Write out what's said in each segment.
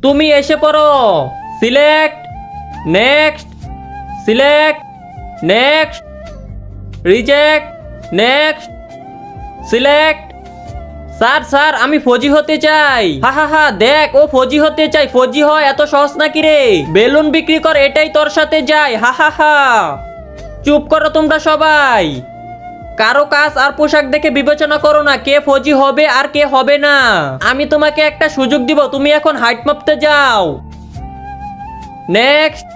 তুমি এসে পড়ো। Select, next, select, next, reject, next, select. Sir sir আমি ফৌজি হতে চাই। হা হা হা, দেখ ও ফৌজি হতে চাই। ফৌজি হয় এত সহজ নাকি রে? বেলুন বিক্রি কর, এটাই তোর সাথে যায়। হা হা হা। চুপ করো তোমরা সবাই। কারো কাজ আর পোশাক দেখে বিবেচনা করো না কে ফৌজি হবে আর কে হবে না। আমি তোমাকে একটা সুযোগ দিব, তুমি এখন হাইট মাপতে যাও। নেক্সট।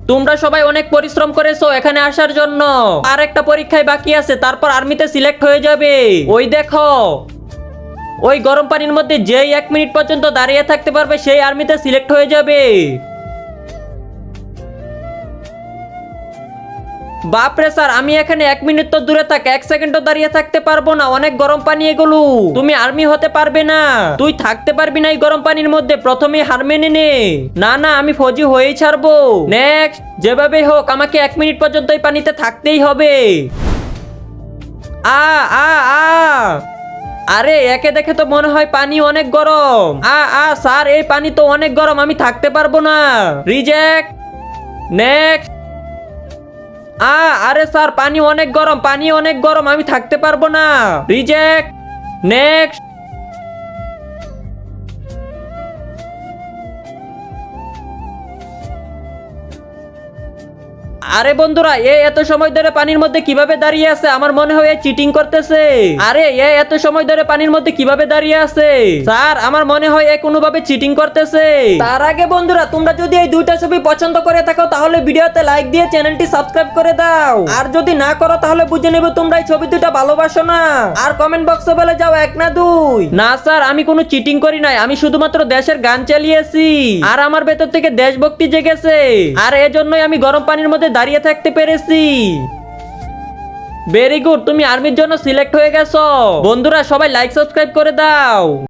তোমরা সবাই অনেক পরিশ্রম করেছো এখানে আসার জন্য। আর একটা পরীক্ষায় বাকি আছে, তারপর আর্মিতে সিলেক্ট হয়ে যাবে। ওই দেখো, ওই গরম পানির মধ্যে যেই 1 মিনিট পর্যন্ত দাঁড়িয়ে থাকতে পারবে সেই আর্মিতে সিলেক্ট হয়ে যাবে। বাপরে স্যার, আমি এখানে 1 মিনিট তো দূরে থাক, 1 সেকেন্ডও দাঁড়িয়ে থাকতে পারবো না। অনেক গরম পানি এগুলো, তুমি আর্মি হতে পারবে না। তুই থাকতে পারবি না এই গরম পানির মধ্যে, প্রথমে হার মেনে নে। না না, আমি ফৌজি হয়েই ছাড়বো। নেক্সট। যেভাবে হোক আমাকে 1 মিনিট পর্যন্ত এই পানিতে থাকতেই হবে। আ আ আ আরে একে দেখে তো মনে হয় পানি অনেক গরম। স্যার এই পানি তো অনেক গরম, আমি থাকতে পারবো না। রিজেক্ট। নেক্সট। আরে স্যার পানি অনেক গরম, পানি অনেক গরম, আমি থাকতে পারবো না। রিজেক্ট। নেক্সট। আরে বন্ধুরা, এ এত সময় ধরে পানির মধ্যে কিভাবে দাঁড়িয়ে আছে? আমার মনে হয় চিটিং করতেছে। আরে এ এত সময় ধরে পানির মধ্যে কিভাবে দাঁড়িয়ে আছে? স্যার আমার মনে হয় এ কোনোভাবে চিটিং করতেছে। তার আগে বন্ধুরা, তোমরা যদি এই দুইটা ছবি পছন্দ করে থাকো তাহলে ভিডিওতে লাইক দিয়ে চ্যানেলটি সাবস্ক্রাইব করে দাও। আর যদি না করো তাহলে বুঝে নেবে তোমরা এই ছবি দুটো ভালোবাসো না। আর কমেন্ট বক্সে বলে যাও 1 না 2। না স্যার, আমি কোনো চিটিং করি নাই, আমি শুধুমাত্র দেশের গান চালিয়েছি। আর আমার ভেতর থেকে দেশভক্তি জেগেছে। আর এজন্যই আমি গরম পানির মধ্যে দাঁড়িয়ে থাকতে পেরেছি। ভেরি গুড, তুমি আর্মির জন্য সিলেক্ট হয়ে গেছো। বন্ধুরা সবাই লাইক সাবস্ক্রাইব করে দাও।